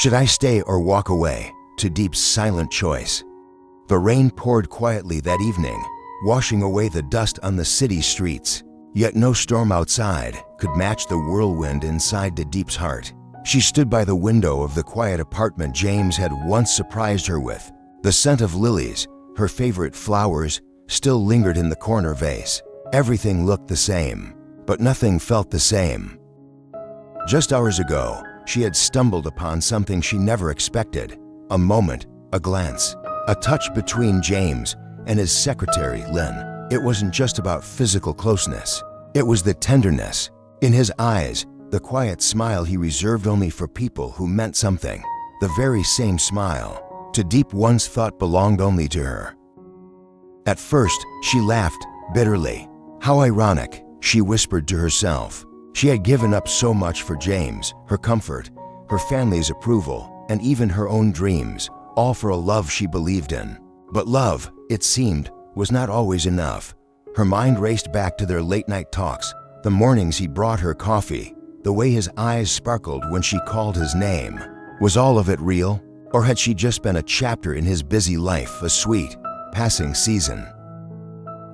Should I stay or walk away? To Diep's silent choice. The rain poured quietly that evening, washing away the dust on the city streets. Yet no storm outside could match the whirlwind inside to Diep's heart. She stood by the window of the quiet apartment James had once surprised her with. The scent of lilies, her favorite flowers, still lingered in the corner vase. Everything looked the same, but nothing felt the same. Just hours ago, she had stumbled upon something she never expected. A moment, a glance, a touch between James and his secretary, Lynn. It wasn't just about physical closeness. It was the tenderness in his eyes, the quiet smile he reserved only for people who meant something. The very same smile to Diep once thought belonged only to her. At first, she laughed bitterly. How ironic, she whispered to herself. She had given up so much for James, her comfort, her family's approval, and even her own dreams, all for a love she believed in. But love, it seemed, was not always enough. Her mind raced back to their late-night talks, the mornings he brought her coffee, the way his eyes sparkled when she called his name. Was all of it real? Or had she just been a chapter in his busy life, a sweet, passing season?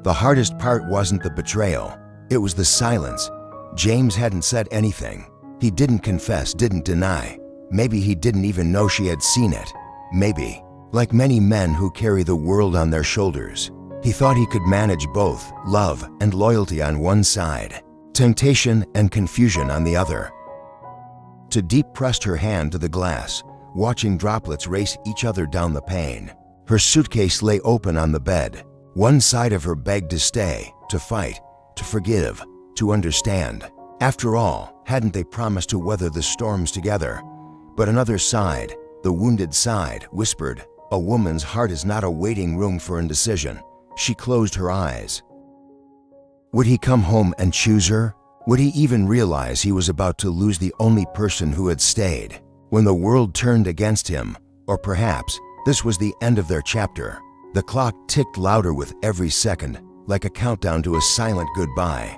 The hardest part wasn't the betrayal. It was the silence. James hadn't said anything. He didn't confess, didn't deny. Maybe he didn't even know she had seen it. Maybe, like many men who carry the world on their shoulders, he thought he could manage both love and loyalty on one side, temptation and confusion on the other. Diep pressed her hand to the glass, watching droplets race each other down the pane. Her suitcase lay open on the bed. One side of her begged to stay, to fight, to forgive, to understand. After all, hadn't they promised to weather the storms together? But another side, the wounded side, whispered, "A woman's heart is not a waiting room for indecision." She closed her eyes. Would he come home and choose her? Would he even realize he was about to lose the only person who had stayed? When the world turned against him, or perhaps this was the end of their chapter. The clock ticked louder with every second, like a countdown to a silent goodbye.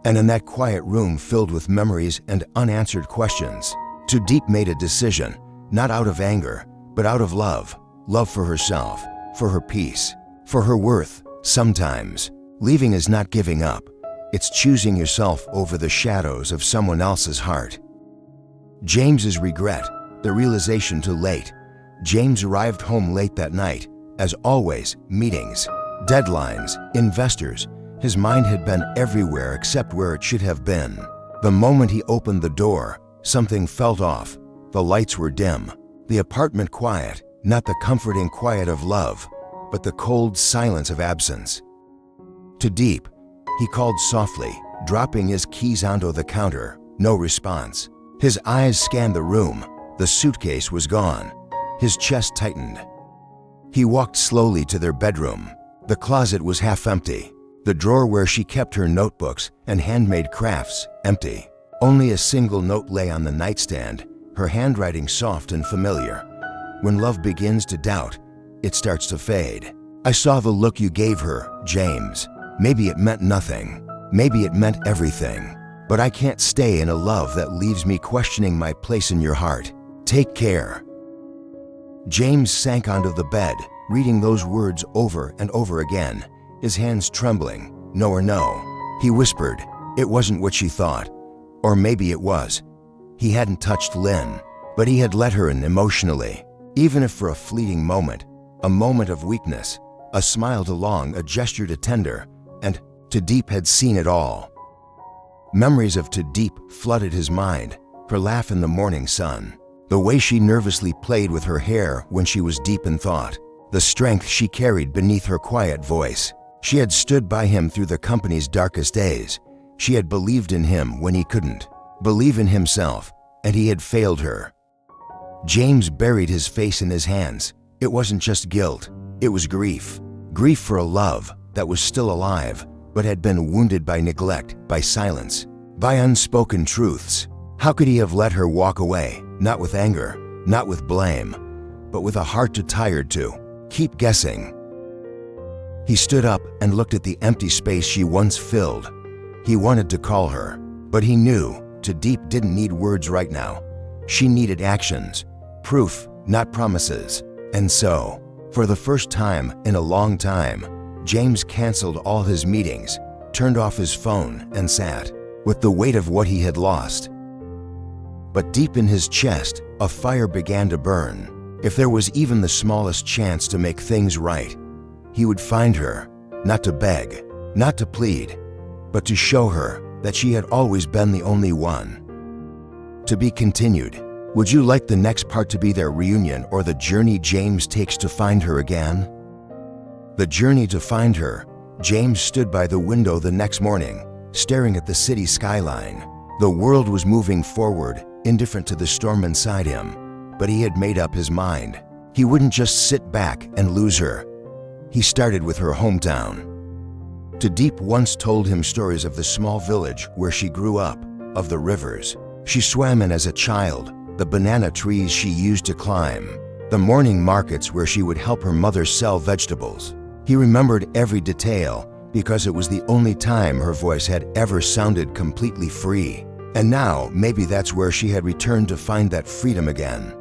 And in that quiet room filled with memories and unanswered questions, Diep made a decision, not out of anger, but out of love. Love for herself, for her peace, for her worth. Sometimes, leaving is not giving up. It's choosing yourself over the shadows of someone else's heart. James's regret, the realization too late. James arrived home late that night. As always, meetings, deadlines, investors. His mind had been everywhere except where it should have been. The moment he opened the door, something felt off. The lights were dim, the apartment quiet, not the comforting quiet of love, but the cold silence of absence. Diep, he called softly, dropping his keys onto the counter. No response. His eyes scanned the room. The suitcase was gone. His chest tightened. He walked slowly to their bedroom. The closet was half empty. The drawer where she kept her notebooks and handmade crafts, empty. Only a single note lay on the nightstand, her handwriting soft and familiar. When love begins to doubt, it starts to fade. I saw the look you gave her, James. Maybe it meant nothing. Maybe it meant everything. But I can't stay in a love that leaves me questioning my place in your heart. Take care. James sank onto the bed, reading those words over and over again, his hands trembling. No or no. He whispered, it wasn't what she thought. Or maybe it was. He hadn't touched Lynn, but he had let her in emotionally. Even if for a fleeting moment, a moment of weakness, a smile to long, a gesture to tender, and Diep had seen it all. Memories of Diep flooded his mind, her laugh in the morning sun, the way she nervously played with her hair when she was deep in thought, the strength she carried beneath her quiet voice. She had stood by him through the company's darkest days. She had believed in him when he couldn't believe in himself, and he had failed her. James buried his face in his hands. It wasn't just guilt, it was grief. Grief for a love that was still alive, but had been wounded by neglect, by silence, by unspoken truths. How could he have let her walk away? Not with anger, not with blame, but with a heart too tired to keep guessing. He stood up and looked at the empty space she once filled. He wanted to call her, but he knew Diep didn't need words right now. She needed actions, Proof, not promises. And so, for the first time in a long time, James canceled all his meetings, turned off his phone, and sat with the weight of what he had lost. But deep in his chest, a fire began to burn. If there was even the smallest chance to make things right, he would find her, not to beg, not to plead, but to show her that she had always been the only one. To be continued. Would you like the next part to be their reunion or the journey James takes to find her again? The journey to find her. James stood by the window the next morning, staring at the city skyline. The world was moving forward, indifferent to the storm inside him, but he had made up his mind. He wouldn't just sit back and lose her. He started with her hometown. Diep once told him stories of the small village where she grew up, of the rivers she swam in as a child, the banana trees she used to climb, the morning markets where she would help her mother sell vegetables. He remembered every detail because it was the only time her voice had ever sounded completely free. And now, maybe that's where she had returned to find that freedom again.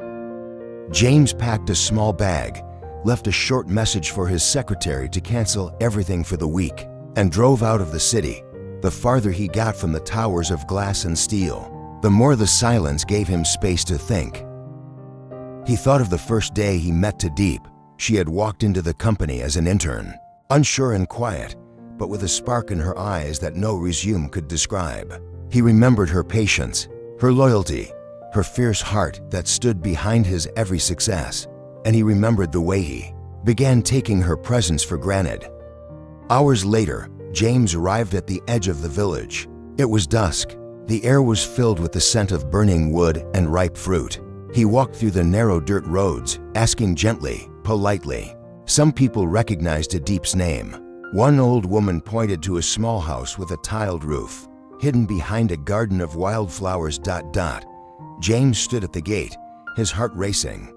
James packed a small bag, left a short message for his secretary to cancel everything for the week, and drove out of the city. The farther he got from the towers of glass and steel, the more the silence gave him space to think. He thought of the first day he met Diep. She had walked into the company as an intern, unsure and quiet, but with a spark in her eyes that no resume could describe. He remembered her patience, her loyalty, her fierce heart that stood behind his every success, and he remembered the way he began taking her presence for granted. Hours later, James arrived at the edge of the village. It was dusk. The air was filled with the scent of burning wood and ripe fruit. He walked through the narrow dirt roads, asking gently, politely. Some people recognized Diep's name. One old woman pointed to a small house with a tiled roof, hidden behind a garden of wildflowers. James stood at the gate, his heart racing.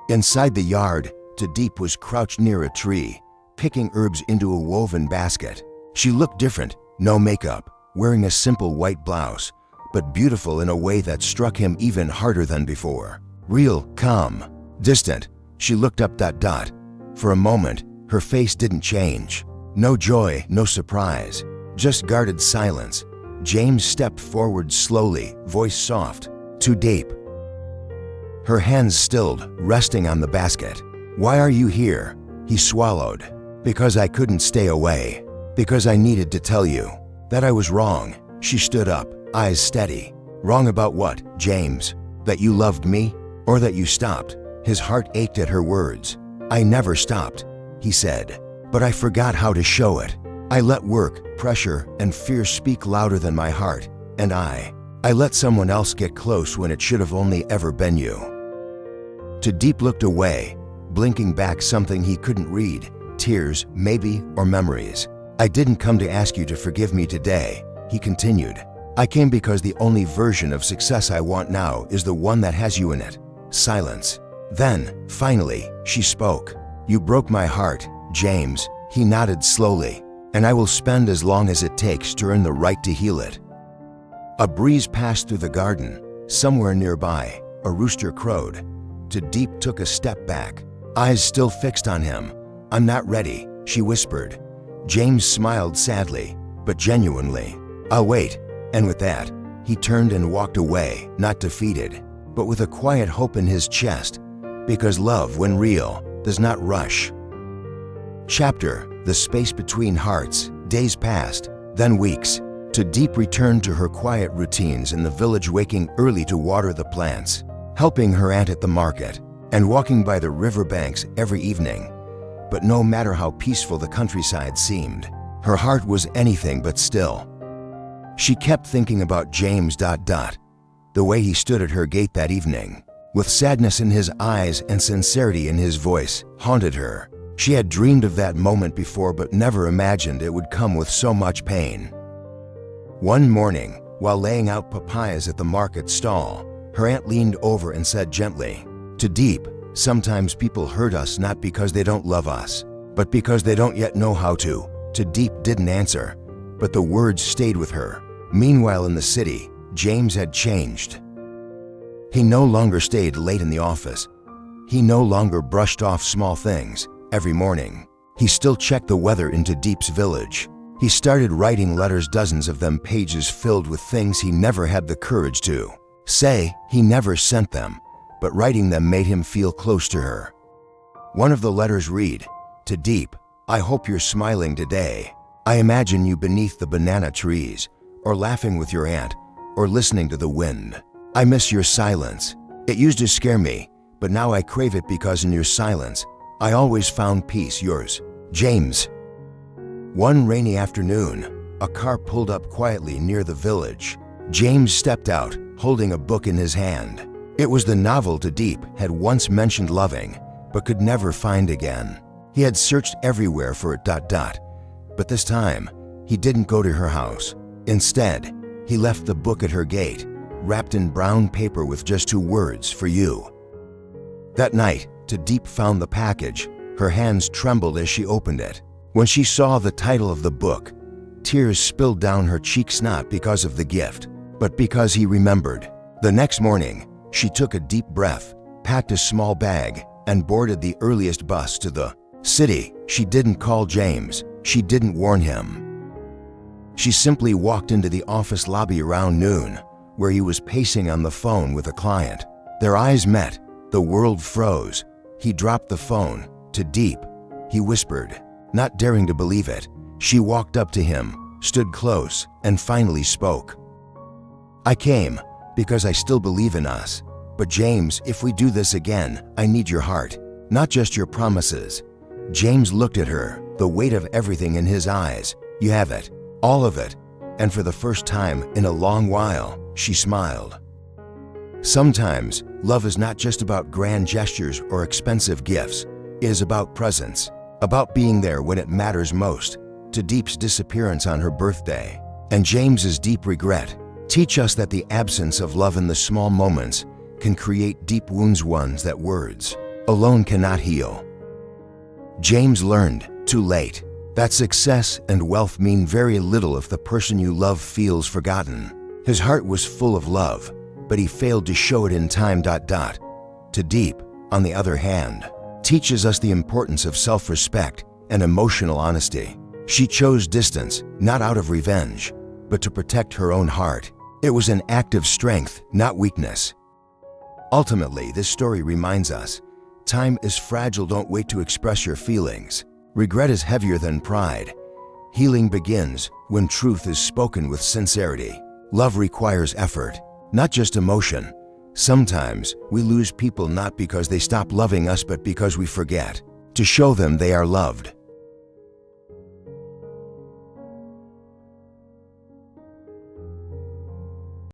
Inside the yard, Diep was crouched near a tree, picking herbs into a woven basket. She looked different, no makeup, wearing a simple white blouse, but beautiful in a way that struck him even harder than before. Real, calm, distant. She looked up. For a moment, her face didn't change. No joy, no surprise, just guarded silence. James stepped forward slowly, voice soft. Diep. Her hands stilled, resting on the basket. Why are you here? He swallowed. Because I couldn't stay away. Because I needed to tell you that I was wrong. She stood up, eyes steady. Wrong about what, James? That you loved me? Or that you stopped? His heart ached at her words. I never stopped, he said. But I forgot how to show it. I let work, pressure, and fear speak louder than my heart. And I let someone else get close when it should have only ever been you. Diep looked away, blinking back something he couldn't read. Tears, maybe, or memories. I didn't come to ask you to forgive me today, he continued. I came because the only version of success I want now is the one that has you in it. Silence. Then, finally, she spoke. You broke my heart, James. He nodded slowly. And I will spend as long as it takes to earn the right to heal it. A breeze passed through the garden. Somewhere nearby, a rooster crowed. Diep took a step back, eyes still fixed on him. I'm not ready, she whispered. James smiled sadly, but genuinely. I'll wait. And with that, he turned and walked away, not defeated, but with a quiet hope in his chest, because love, when real, does not rush. Chapter: The space between hearts. Days passed, then weeks. Diep returned to her quiet routines in the village, waking early to water the plants, helping her aunt at the market, and walking by the riverbanks every evening. But no matter how peaceful the countryside seemed, her heart was anything but still. She kept thinking about James. The way he stood at her gate that evening, with sadness in his eyes and sincerity in his voice, haunted her. She had dreamed of that moment before, but never imagined it would come with so much pain. One morning, while laying out papayas at the market stall, her aunt leaned over and said gently, Diep, sometimes people hurt us not because they don't love us, but because they don't yet know how to. Diep didn't answer, but the words stayed with her. Meanwhile in the city, James had changed. He no longer stayed late in the office. He no longer brushed off small things every morning. He still checked the weather into Diep's village. He started writing letters, dozens of them, pages filled with things he never had the courage to say. He never sent them, but writing them made him feel close to her. One of the letters read, "To Diep, I hope you're smiling today. I imagine you beneath the banana trees, or laughing with your aunt, or listening to the wind. I miss your silence. It used to scare me, but now I crave it because in your silence, I always found peace. Yours, James." One rainy afternoon, a car pulled up quietly near the village. James stepped out, holding a book in his hand. It was the novel Diep had once mentioned loving, but could never find again. He had searched everywhere for it. But this time, he didn't go to her house. Instead, he left the book at her gate, wrapped in brown paper with just 2 words: "For you." That night, Diep found the package. Her hands trembled as she opened it. When she saw the title of the book, tears spilled down her cheeks, not because of the gift, but because he remembered. The next morning, she took a deep breath, packed a small bag, and boarded the earliest bus to the city. She didn't call James. She didn't warn him. She simply walked into the office lobby around noon, where he was pacing on the phone with a client. Their eyes met. The world froze. He dropped the phone. "To Diep," he whispered, not daring to believe it. She walked up to him, stood close, and finally spoke. "I came because I still believe in us. But James, if we do this again, I need your heart, not just your promises." James looked at her, the weight of everything in his eyes. "You have it, all of it." And for the first time in a long while, she smiled. Sometimes, love is not just about grand gestures or expensive gifts. It is about presence, about being there when it matters most. To Diep's disappearance on her birthday, and James's deep regret, teach us that the absence of love in the small moments can create deep wounds, ones that words alone cannot heal. James learned, too late, that success and wealth mean very little if the person you love feels forgotten. His heart was full of love, but he failed to show it in time. To Diep, on the other hand, teaches us the importance of self-respect and emotional honesty. She chose distance, not out of revenge, but to protect her own heart. It was an act of strength, not weakness. Ultimately, this story reminds us, time is fragile. Don't wait to express your feelings. Regret is heavier than pride. Healing begins when truth is spoken with sincerity. Love requires effort, not just emotion. Sometimes we lose people not because they stop loving us, but because we forget to show them they are loved.